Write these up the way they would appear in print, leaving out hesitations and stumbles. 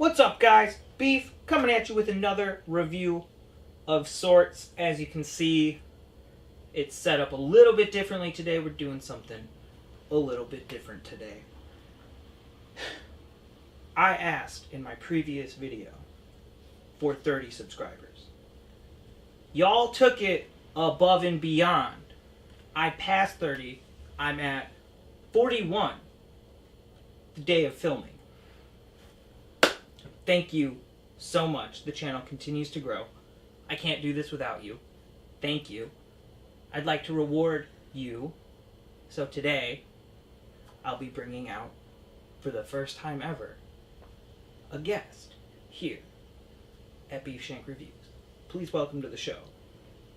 What's up, guys? Beef coming at you with another review of sorts. As you can see, it's set up a little bit differently today. We're doing something a little bit different today. I asked in my previous video for 30 subscribers. Y'all took it above and beyond. I passed 30. I'm at 41 the day of filming. Thank you so much. The channel continues to grow. I can't do this without you. Thank you. I'd like to reward you. So today, I'll be bringing out, for the first time ever, a guest here at Beefshank Reviews. Please welcome to the show,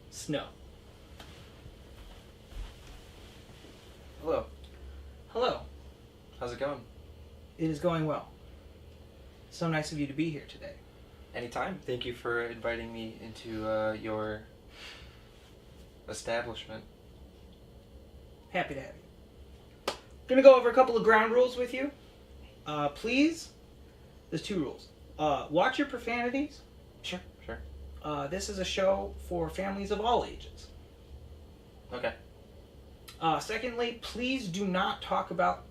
Snow. Hello. Hello. How's it going? It is going well. So nice of you to be here today. Anytime. Thank you for inviting me into your establishment. Happy to have you. Gonna go over a couple of ground rules with you. Please, there's 2 rules. Watch your profanities. Sure. This is a show for families of all ages. Okay. Secondly, please do not talk about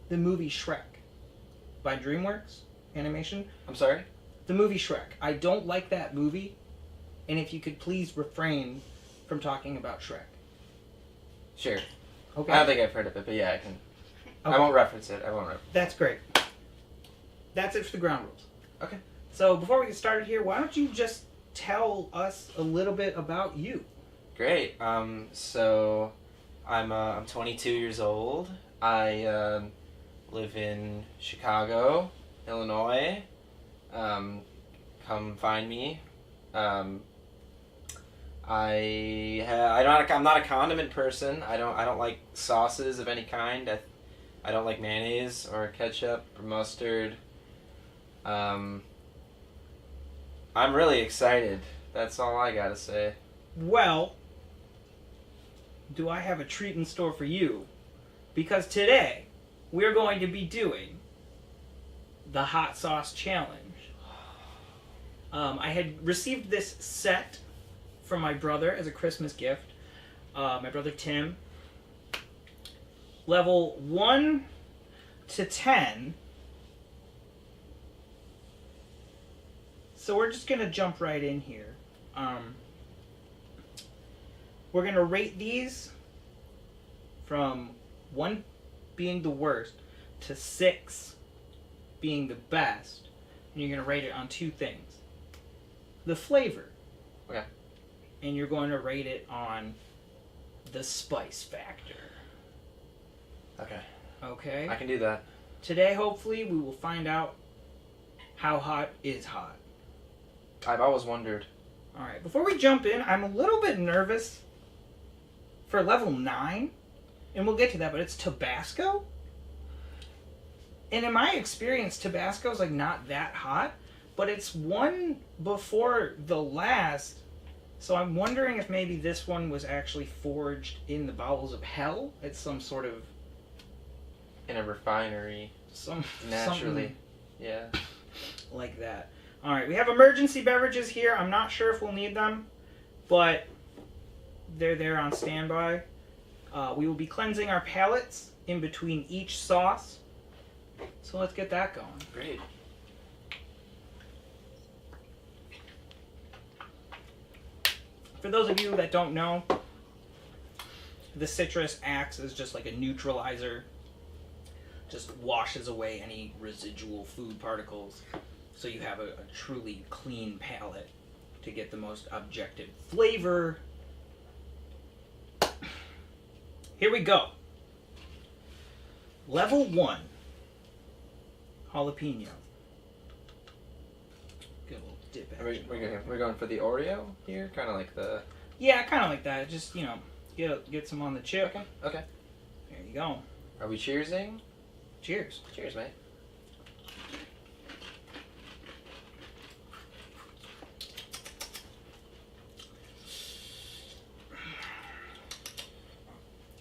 the movie Shrek by DreamWorks Animation. I'm sorry? The movie Shrek. I don't like that movie, and if you could please refrain from talking about Shrek. Sure. Okay. I don't think I've heard of it, but yeah, I can. Okay. I won't reference it. That's great. That's it for the ground rules. Okay. So before we get started here, why don't you just tell us a little bit about you? Great. So I'm 22 years old. I live in Chicago, Illinois. Come find me. I'm not a condiment person. I don't like sauces of any kind. I don't like mayonnaise or ketchup or mustard. I'm really excited. That's all I gotta say. Well, do I have a treat in store for you? Because today, we're going to be doing the hot sauce challenge. I had received this set from my brother as a Christmas gift. My brother Tim. Level 1 to 10. So we're just going to jump right in here. We're going to rate these from 1 being the worst to 6 being the best. And you're going to rate it on 2 things. The flavor. Okay. And you're going to rate it on the spice factor. Okay. Okay? I can do that. Today, hopefully, we will find out how hot is hot. I've always wondered. Alright, before we jump in, I'm a little bit nervous for level 9. And we'll get to that, but it's Tabasco? And in my experience, Tabasco's like not that hot, but it's one before the last. So I'm wondering if maybe this one was actually forged in the bowels of hell. It's some sort of... In a refinery. Naturally. Yeah. Like that. Alright, we have emergency beverages here. I'm not sure if we'll need them, but they're there on standby. We will be cleansing our palates in between each sauce. So let's get that going. Great. For those of you that don't know, the citrus acts as just like a neutralizer. Just washes away any residual food particles. So you have a truly clean palate to get the most objective flavor. Here we go. Level 1. Jalapeno. Get a little dip action. We're going for the Oreo here? Kind of like the... Yeah, kind of like that. Just, get some on the chip. Okay. There you go. Are we cheersing? Cheers. Cheers, mate.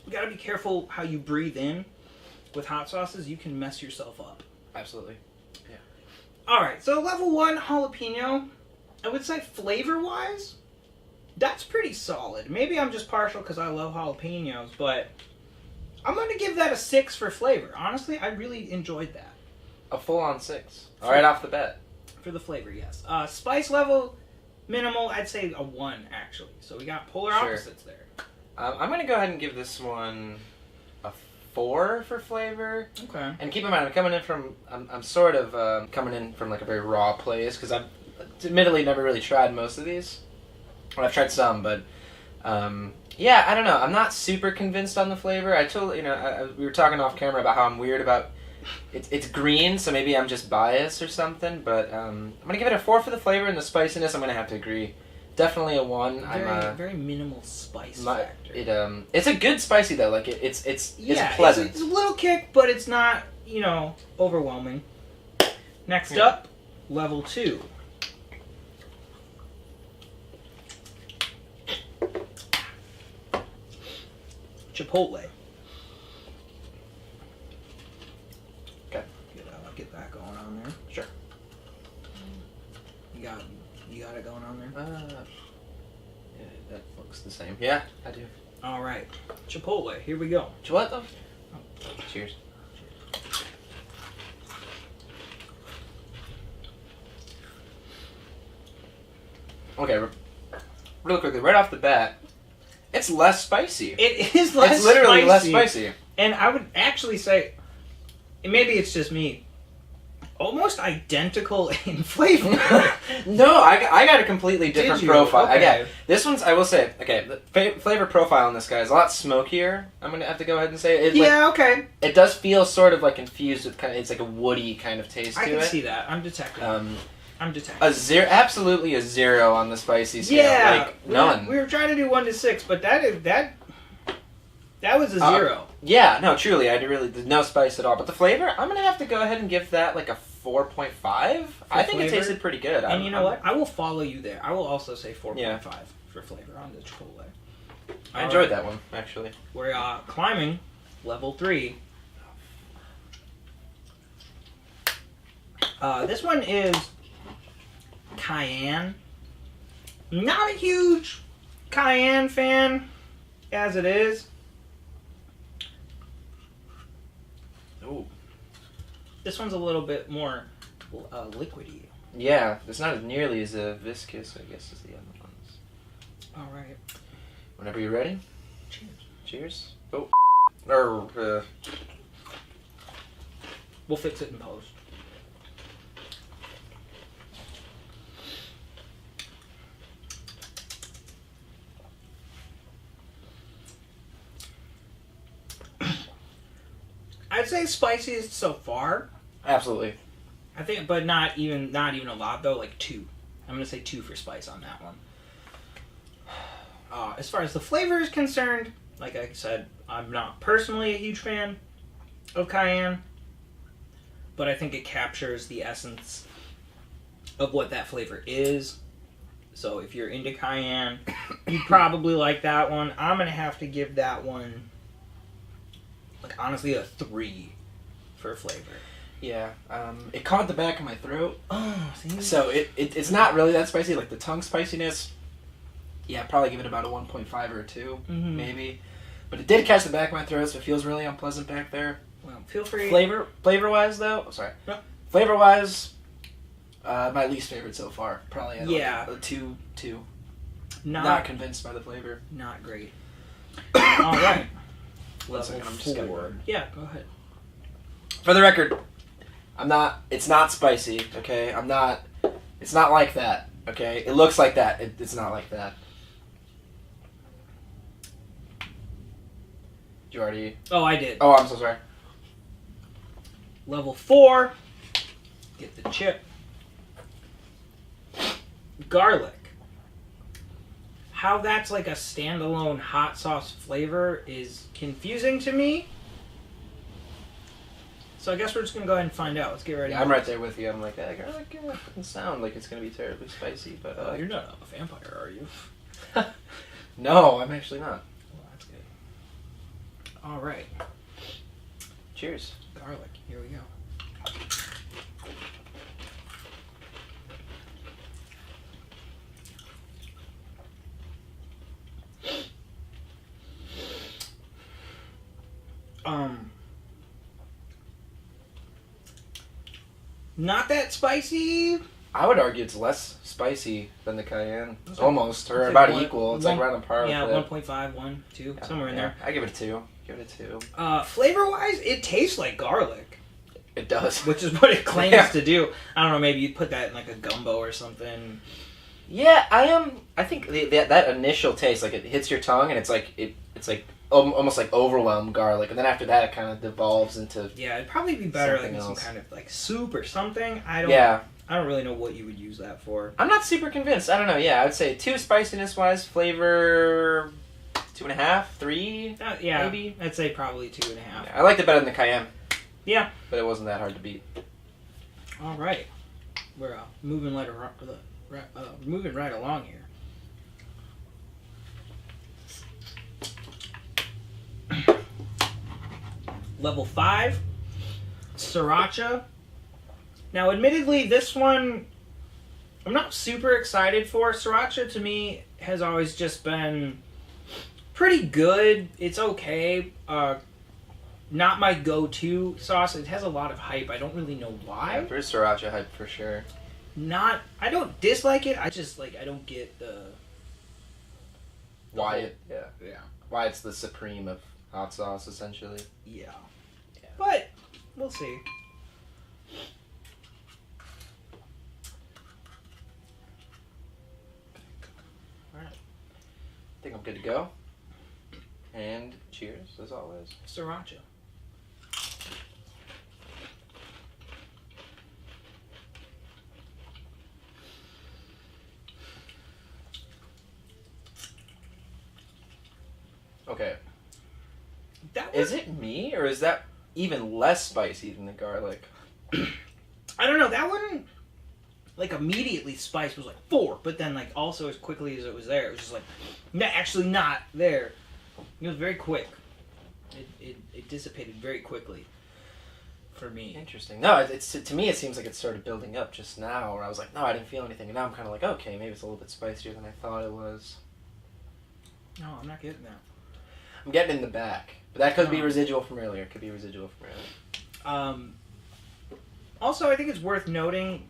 You gotta be careful how you breathe in. With hot sauces, you can mess yourself up. Absolutely. Yeah. Alright, so level 1 jalapeno, I would say flavor-wise, that's pretty solid. Maybe I'm just partial because I love jalapenos, but I'm going to give that a 6 for flavor. Honestly, I really enjoyed that. A full-on 6. All right, off the bat. For the flavor, yes. Spice level, minimal, I'd say a 1, actually. So we got polar opposites there. I'm going to go ahead and give this one a 4 for flavor. Okay. And keep in mind, I'm sort of coming in from like a very raw place, because I've admittedly never really tried most of these. Well, I've tried some, but yeah, I don't know. I'm not super convinced on the flavor. I told we were talking off camera about how I'm weird about it's green, so maybe I'm just biased or something. But I'm gonna give it a 4 for the flavor and the spiciness. I'm gonna have to agree. Definitely a 1. Very minimal spice factor. It's a good spicy though. Like it's pleasant. It's a little kick, but it's not overwhelming. Next up, level 2. Chipotle. Okay. Get that going on there. Sure. You got it going on there? Yeah, that looks the same. Yeah, I do. Alright. Chipotle, here we go. What though? Oh, cheers. Okay, real quickly, right off the bat, it's less spicy. It is less spicy. It's literally less spicy. And I would actually say, and maybe it's just me, almost identical in flavor. No, I got a completely different profile. Okay. This one's, I will say, the flavor profile on this guy is a lot smokier. I'm going to have to go ahead and say it. Okay. It does feel sort of like infused with it's like a woody kind of taste to it. I can see that. I'm detecting. Absolutely a 0 on the spicy scale. Yeah. Like, none. We were trying to do 1 to 6, but that was a 0. Yeah, no, truly, there's no spice at all. But the flavor, I'm going to have to go ahead and give that like a 4.5. I think it tasted pretty good. And you know what? I will follow you there. I will also say 4.5 for flavor on the Chipotle. I enjoyed that one, actually. We're climbing level 3. This one is Cayenne. Not a huge Cayenne fan, as it is. Ooh. This one's a little bit more liquidy. Yeah, it's not nearly as viscous, I guess, as the other ones. All right. Whenever you're ready. Cheers. Cheers. Oh. We'll fix it in post. I'd say spiciest so far. Absolutely. I think, but not even a lot though. Like 2. I'm gonna say 2 for spice on that one. As far as the flavor is concerned, like I said, I'm not personally a huge fan of Cayenne, but I think it captures the essence of what that flavor is. So if you're into Cayenne, you'd probably like that one. I'm gonna have to give that one, like, honestly, a 3 for flavor. Yeah, it caught the back of my throat. Oh, see? So it's not really that spicy. Like the tongue spiciness, yeah, I'd probably give it about a 1.5 or a 2, maybe. But it did catch the back of my throat, so it feels really unpleasant back there. Well, feel free. Flavor-wise, though, No. Flavor-wise, my least favorite so far. Probably Yeah. Like a 2. Not convinced by the flavor. Not great. All right. One second, I'm just gonna go. Yeah, go ahead. For the record, it's not spicy, okay? It's not like that, okay? It looks like that. It's not like that. Did you already? Oh, I did. Oh, I'm so sorry. Level 4. Get the chip. Garlic. How that's like a standalone hot sauce flavor is confusing to me. So I guess we're just going to go ahead and find out. Let's get ready. Yeah, I'm right there with you. I'm like, garlic doesn't sound like it's going to be terribly spicy, but... you're not a vampire, are you? No, I'm actually not. Well, that's good. All right. Cheers. Garlic. Here we go. Not that spicy. I would argue it's less spicy than the Cayenne. It's Almost, or like about one- equal. It's one- like right on par Yeah, with it. 1.5, 1, 2, somewhere in there. I give it a 2. Give it a 2. Flavor-wise, it tastes like garlic, It does. which is what it claims Yeah. to do. I don't know, maybe you'd put that in like a gumbo or something. Yeah, I think that initial taste, like it hits your tongue, and it's like almost like overwhelmed garlic, and then after that, it kind of devolves into. Yeah, it'd probably be better Something like in some else. kind of like soup or something. I don't really know what you would use that for. I'm not super convinced. I don't know. Yeah, I would say 2 spiciness wise, flavor 2.5, 3. Yeah, maybe. I'd say probably 2.5. Yeah, I liked it better than the Cayenne. Yeah. But it wasn't that hard to beat. All right, we're moving moving right along here. Level 5, Sriracha. Now, admittedly, this one I'm not super excited for. Sriracha to me has always just been pretty good. It's okay. Not my go-to sauce. It has a lot of hype. I don't really know why. Yeah, there's Sriracha hype for sure. I don't dislike it. I just I don't get the Why yeah. why it's the supreme of hot sauce essentially. Yeah. But we'll see. Alright. I think I'm good to go. And cheers as always. Sriracha. Okay. That Is was, it me or is that even less spicy than the garlic? I don't know, that one immediately spice was 4, but then also as quickly as it was there, it was just actually not there. It was very quick. It dissipated very quickly for me. Interesting. No, it's to me it seems like it started building up just now, where I was like, no, I didn't feel anything, and now I'm kind of like, okay, maybe it's a little bit spicier than I thought it was. No, I'm not getting that. I'm getting in the back, but that could be residual from earlier. It could be residual from earlier. Also, I think it's worth noting,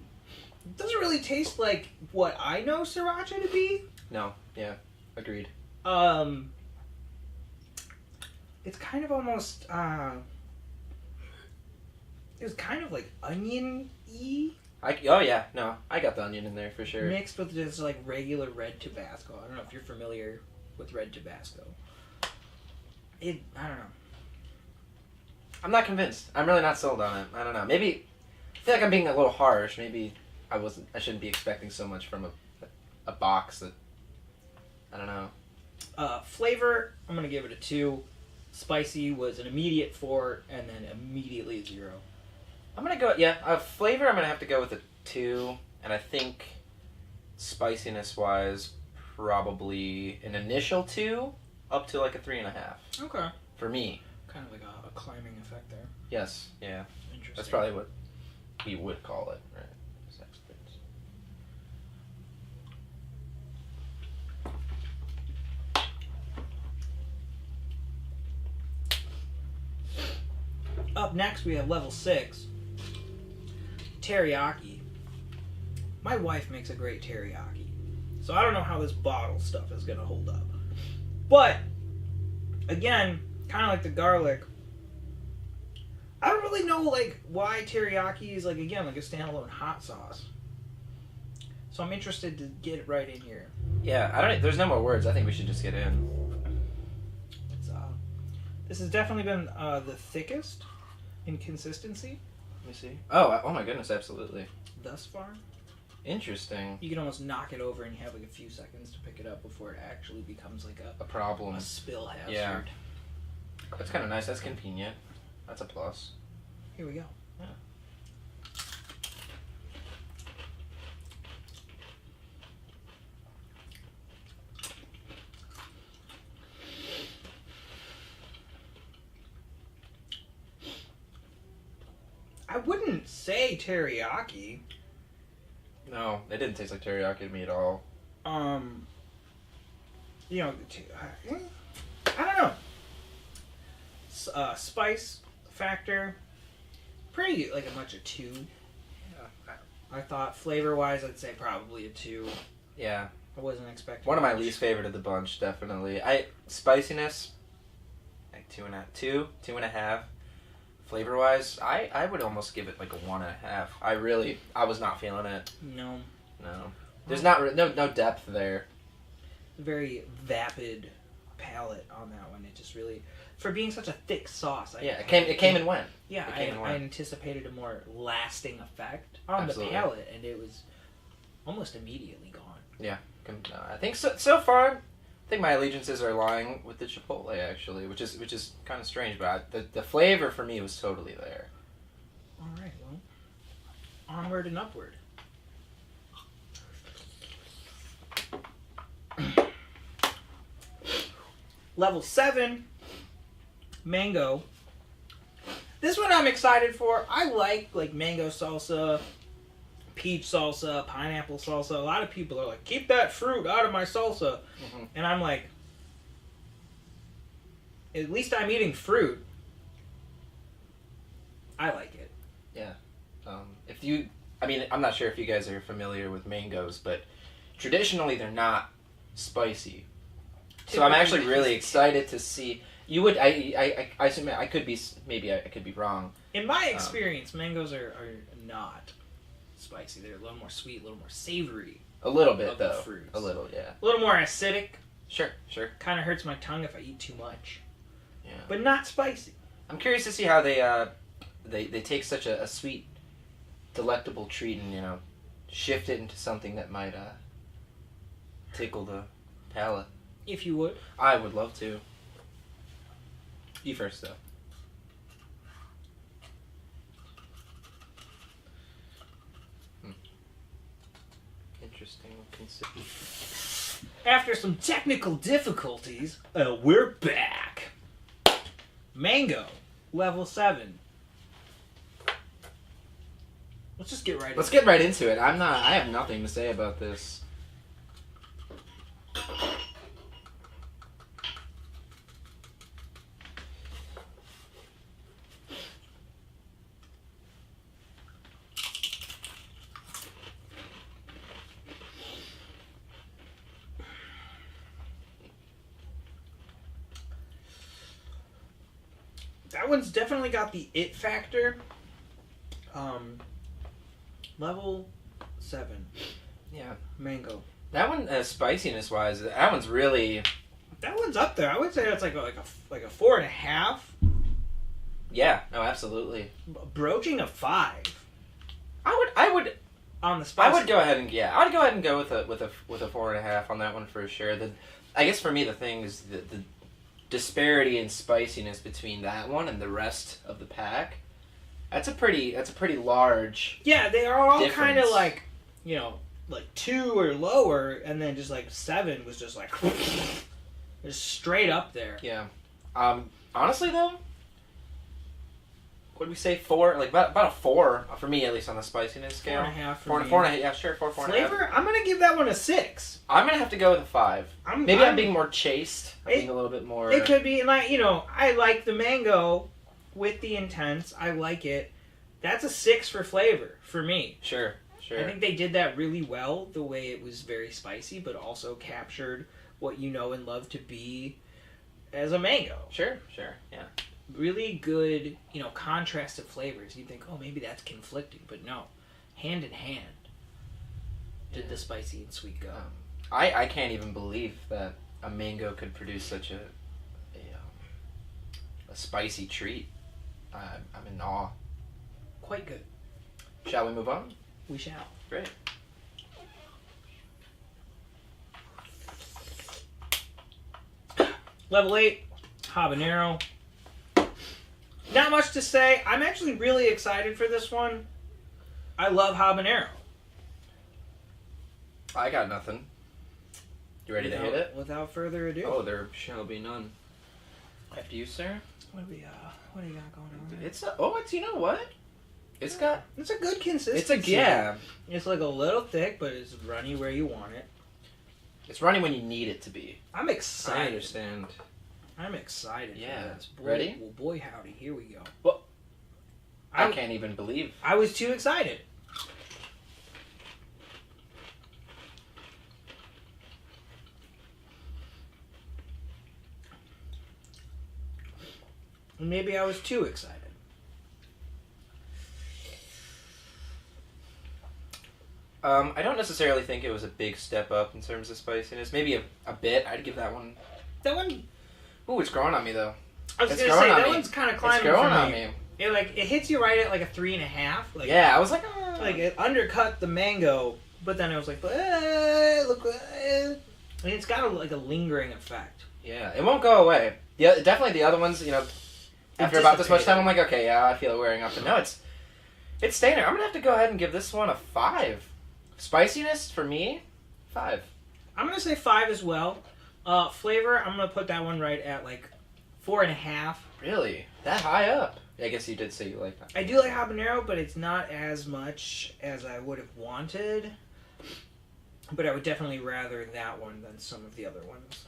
it doesn't really taste like what I know Sriracha to be. No, yeah, agreed. It's kind of almost, it was kind of like onion-y. Oh yeah, no, I got the onion in there for sure. Mixed with just regular red Tabasco. I don't know if you're familiar with red Tabasco. I don't know. I'm not convinced. I'm really not sold on it. I don't know. Maybe I feel like I'm being a little harsh. Maybe I shouldn't be expecting so much from a box that I don't know. Flavor, I'm gonna give it a 2. Spicy was an immediate 4, and then immediately a 0. I'm gonna go. Yeah, flavor. I'm gonna have to go with a 2, and I think spiciness wise, probably an initial 2 up to a 3.5. Okay. For me. Kind of like a climbing effect there. Yes. Yeah. Interesting. That's probably what we would call it, right? Up next, we have level 6. Teriyaki. My wife makes a great teriyaki. So I don't know how this bottle stuff is going to hold up. But, again, kind of like the garlic, I don't really know, why teriyaki is, again, a standalone hot sauce. So I'm interested to get it right in here. Yeah, there's no more words. I think we should just get in. This has definitely been the thickest in consistency. Let me see. Oh my goodness, absolutely. Thus far. Interesting. You can almost knock it over and you have a few seconds to pick it up before it actually becomes a problem. A spill hazard. Yeah. That's kind of nice. That's convenient. That's a plus. Here we go. Yeah. I wouldn't say teriyaki. No, it didn't taste like teriyaki to me at all. I don't know. Spice factor, pretty much a 2. I thought flavor-wise, I'd say probably a 2. Yeah. I wasn't expecting One of my much. least favorite of the bunch, definitely. Spiciness, like 2.5. Flavor-wise, I would almost give it like a 1.5. I was not feeling it. No. There's no depth there. Very vapid palate on that one. It just really, for being such a thick sauce. It came and went. Yeah, I anticipated a more lasting effect on the palate, and it was almost immediately gone. Yeah, I think so far. I think my allegiances are lying with the Chipotle actually, which is kind of strange, but the flavor for me was totally there. All right, well, onward and upward. Level 7, mango. This one I'm excited for. I like mango salsa, peach salsa, pineapple salsa. A lot of people are like, keep that fruit out of my salsa. Mm-hmm. And I'm like, at least I'm eating fruit. I like it. Yeah. I'm not sure if you guys are familiar with mangoes, but traditionally they're not spicy. So I'm actually really excited to see. You would I assume I could be wrong. In my experience, mangoes are not spicy. They're a little more sweet, a little more savory. A little bit though. Fruits. A little, yeah. A little more acidic. Sure. Kind of hurts my tongue if I eat too much. Yeah. But not spicy. I'm curious to see how they take such a sweet, delectable treat and shift it into something that might tickle the palate. If you would. I would love to. You first, though. Interesting. After some technical difficulties, we're back. Mango, level 7. Let's just get right. Let's get right into it. I have nothing to say about this. That one's definitely got the it factor. Level 7. Yeah. Mango. That one, spiciness wise, that one's really. That one's up there. I would say that's like a 4.5. Yeah. No, absolutely. Broaching a 5. I would. On the spice. I would go ahead and go with a 4.5 on that one for sure. I guess for me the thing is the disparity in spiciness between that one and the rest of the pack. That's a pretty large. Yeah, they are all kind of difference. like 2 or lower, and then just like 7 was just like just straight up there. Yeah. Honestly though, what did we say? 4? Like about a 4 for me, at least on the spiciness scale. 4.5 for 4.5. Yeah, sure. 4.5. Flavor, I'm gonna give that one a 6. I'm gonna have to go with a 5. I'm being more chaste. I'm being a little bit more. It could be like I like the mango with the intense. I like it. That's a 6 for flavor for me. Sure. I think they did that really well. The way it was very spicy, but also captured what you know and love to be as a mango. Sure. Yeah. Really good, contrasted flavors. You think, oh, maybe that's conflicting, but no, hand in hand did the spicy and sweet go. I can't even believe that a mango could produce such a spicy treat. I'm in awe. Quite good. Shall we move on? We shall. Great. Level 8, Habanero. Not much to say. I'm actually really excited for this one. I love Habanero. I got nothing. You ready to hit it? Without further ado. Oh, there shall be none. After you, sir. What do you got going on? It's you know what? It's a good consistency. It's like a little thick, but it's runny where you want it. It's runny when you need it to be. I'm excited. I understand. I'm excited for this. Ready? Well, boy, howdy. Here we go. Well, I can't even believe. I was too excited. Maybe I was too excited. I don't necessarily think it was a big step up in terms of spiciness. Maybe a bit. I'd give that one. That one. Ooh, it's growing on me though. I was It's gonna growing say on that me. one's kind of climbing It's growing for on me. me. It hits you right at like a 3.5. Like, Yeah, I was like, like it undercut the mango, but then it was like, look, and it's got a lingering effect. yeah, it won't go away. Yeah, definitely the other ones, you know, after about this much time, I'm like, okay, yeah, I feel it wearing up. But no, it's staying there. I'm gonna have to go ahead and give this one a 5. Spiciness for me, 5. I'm gonna say 5 as well. Flavor, I'm gonna put that one right at like 4.5. Really? That high up? I guess you did say you like that. I do like habanero, but it's not as much as I would have wanted. But I would definitely rather that one than some of the other ones.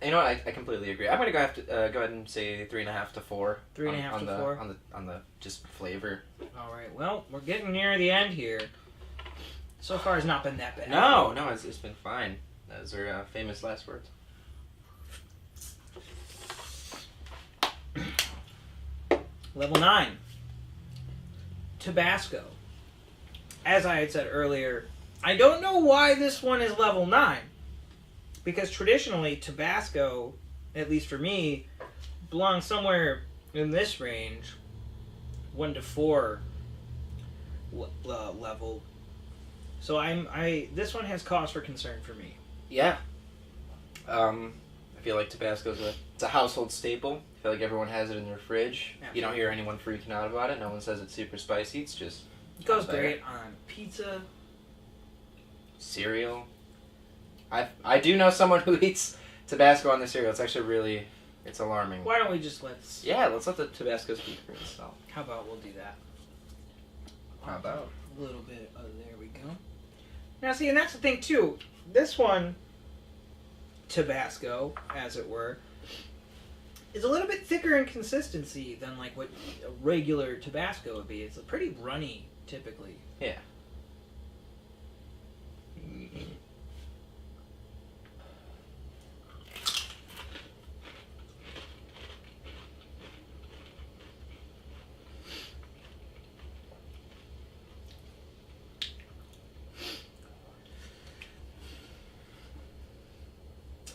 You know what? I completely agree. I'm gonna go ahead and say 3.5 to 4. 3.5 to 4 on the just flavor. All right. Well, we're getting near the end here. So far, it's not been that bad. No, it's been fine. Those are famous last words. Level 9. Tabasco. As I had said earlier, I don't know why this one is level 9. Because traditionally, Tabasco, at least for me, belongs somewhere in this range. 1 to 4 level. So this one has cause for concern for me. Yeah. I feel like Tabasco's it's a household staple. I feel like everyone has it in their fridge. Absolutely. You don't hear anyone freaking out about it. No one says it's super spicy. It's just... It goes great on pizza. Cereal. I do know someone who eats Tabasco on their cereal. It's actually really... It's alarming. Why don't we just Yeah, let's let the Tabasco speak for itself. How about we'll do that? How about? A little bit. Oh, there we go. Now, see, and that's the thing, too. This one, Tabasco, as it were, is a little bit thicker in consistency than, like, what a regular Tabasco would be. It's pretty runny, typically. Yeah.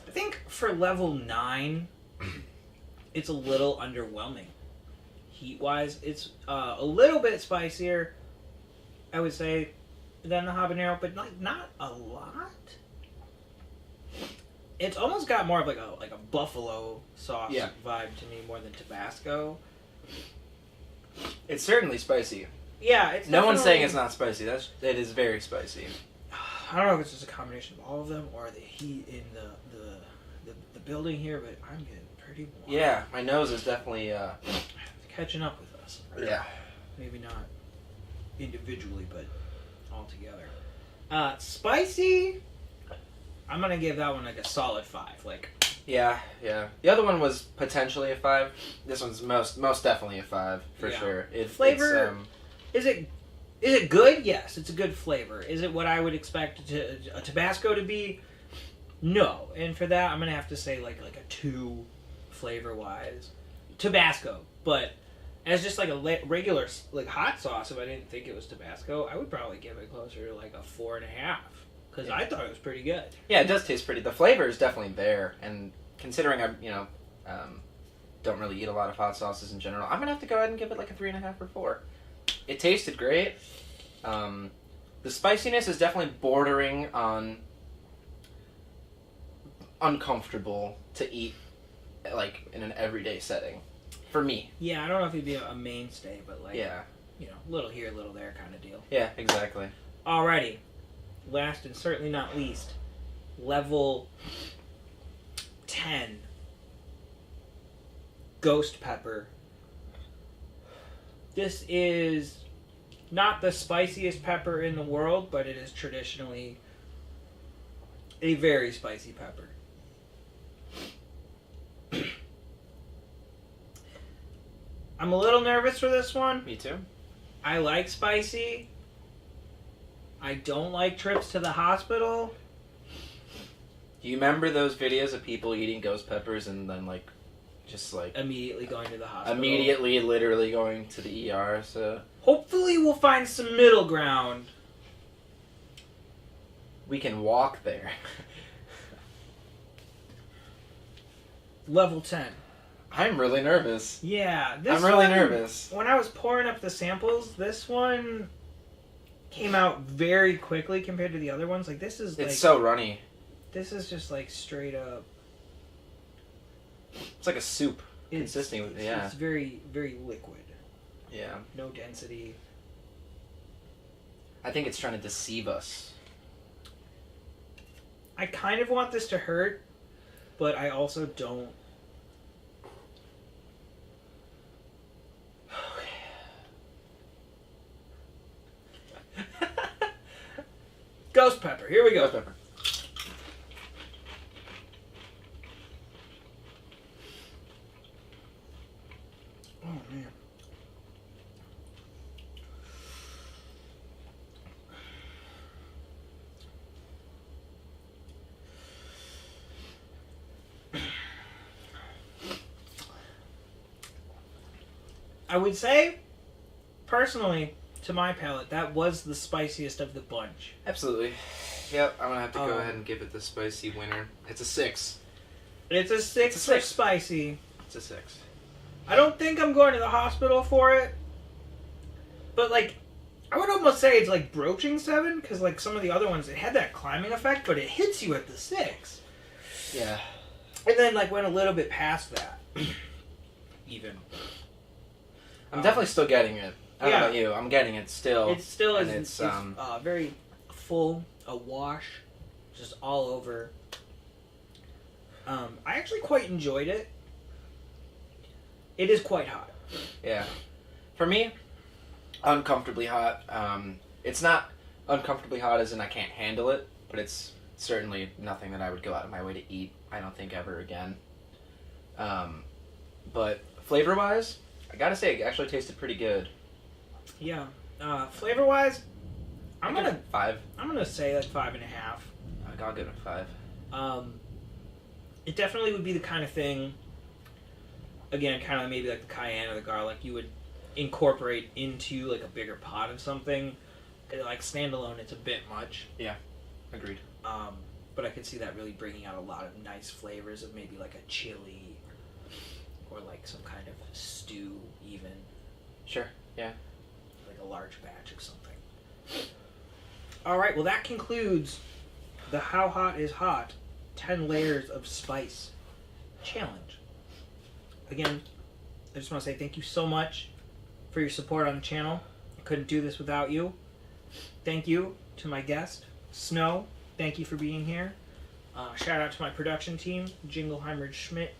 I think for level 9, it's a little underwhelming. Heat-wise, it's a little bit spicier, I would say, than the habanero, but not a lot. It's almost got more of like a buffalo sauce vibe to me more than Tabasco. It's certainly spicy. Yeah, it's no one's saying it's not spicy. It is very spicy. I don't know if it's just a combination of all of them or the heat in the building here, but I'm getting pretty warm. Yeah, my nose is definitely catching up with us. Yeah. Maybe not individually, but all together. Spicy, I'm gonna give that one like a solid 5. Like. Yeah. The other one was potentially a 5. This one's most definitely a 5 for sure. Flavor. Is it good? Yes, it's a good flavor. Is it what I would expect a Tabasco to be? No. And for that, I'm gonna have to say like a 2, flavor wise. Tabasco, but as just like a regular like hot sauce, if I didn't think it was Tabasco, I would probably give it closer to like a 4.5 because I thought it was pretty good. Yeah, it does taste pretty. The flavor is definitely there, and considering I don't really eat a lot of hot sauces in general, I'm gonna have to go ahead and give it like a 3.5 or 4. It tasted great. The spiciness is definitely bordering on uncomfortable to eat like in an everyday setting for me. Yeah, I don't know if it'd be a mainstay, but like yeah, little here, little there kind of deal. Yeah, exactly. Alrighty, last and certainly not least, level 10, ghost pepper. This is not the spiciest pepper in the world, but it is traditionally a very spicy pepper. I'm a little nervous for this one. Me too. I like spicy. I don't like trips to the hospital. Do you remember those videos of people eating ghost peppers and then like just like immediately going to the hospital. immediately, literally going to the ER. So hopefully we'll find some middle ground. We can walk there. Level 10. I'm really nervous. Yeah, I'm really nervous. When I was pouring up the samples, this one came out very quickly compared to the other ones. Like this is It's so runny. This is just like straight up. It's like a soup. Consisting with It's very, very liquid. Yeah. No density. I think it's trying to deceive us. I kind of want this to hurt, but I also don't. Ghost pepper. Here we go. Ghost pepper. Oh man. I would say, personally, to my palate, that was the spiciest of the bunch. Absolutely. Yep, I'm gonna have to go ahead and give it the spicy winner. It's a 6. It's a 6 for spicy. It's a 6. I don't think I'm going to the hospital for it. But, like, I would almost say it's like broaching 7, because, like, some of the other ones, it had that climbing effect, but it hits you at the 6. Yeah. And then, like, went a little bit past that. Even. I'm definitely still getting it. I don't know about you. I'm getting it still. It still is. It's very full, awash, just all over. I actually quite enjoyed it. It is quite hot. Yeah. For me, uncomfortably hot. It's not uncomfortably hot as in I can't handle it, but it's certainly nothing that I would go out of my way to eat, I don't think, ever again. But flavor-wise, I gotta say, it actually tasted pretty good. Yeah. Flavor-wise, I'm gonna 5. I'm gonna say like 5.5. I'll give it a 5. It definitely would be the kind of thing. Again, kind of maybe like the cayenne or the garlic, you would incorporate into like a bigger pot of something. Like standalone, it's a bit much. Yeah, agreed. But I could see that really bringing out a lot of nice flavors of maybe like a chili or like some kind of stew, even. Sure. Yeah. Like a large batch of something. All right. Well, that concludes the How Hot is Hot 10 Layers of Spice Challenge. Again, I just want to say thank you so much for your support on the channel. I couldn't do this without you. Thank you to my guest, Snow. Thank you for being here. Shout out to my production team, Jingleheimer Schmidt.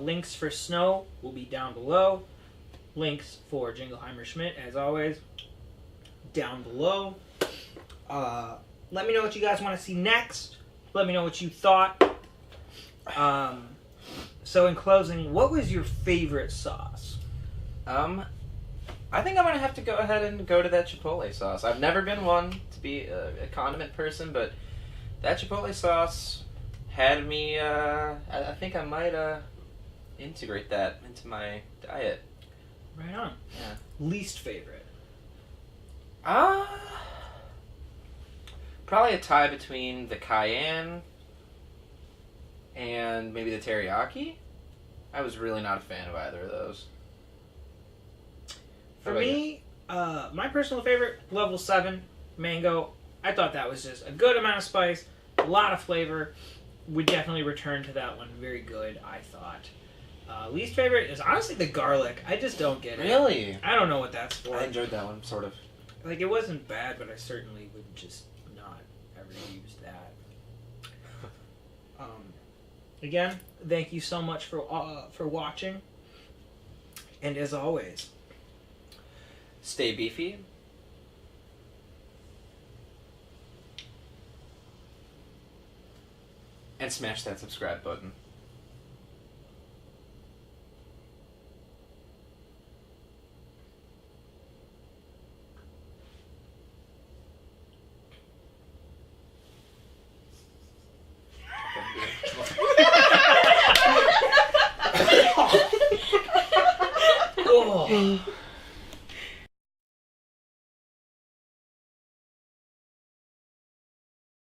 Links for Snow will be down below. Links for Jingleheimer Schmidt, as always, down below. Let me know what you guys want to see next. Let me know what you thought. So in closing, what was your favorite sauce? I think I'm gonna have to go ahead and go to that Chipotle sauce. I've never been one to be a condiment person, but that Chipotle sauce had me. I think I might integrate that into my diet. Right on. Yeah. Least favorite? Probably a tie between the Cayenne and maybe the Teriyaki. I was really not a fan of either of those. For me, my personal favorite, level 7, mango. I thought that was just a good amount of spice, a lot of flavor. Would definitely return to that one. Very good, I thought. Least favorite is honestly the garlic. I just don't get it. Really? I don't know what that's for. I enjoyed that one, sort of. Like, it wasn't bad, but I certainly would just not ever use that. Again, thank you so much for watching. And as always, stay beefy. And smash that subscribe button. Oh.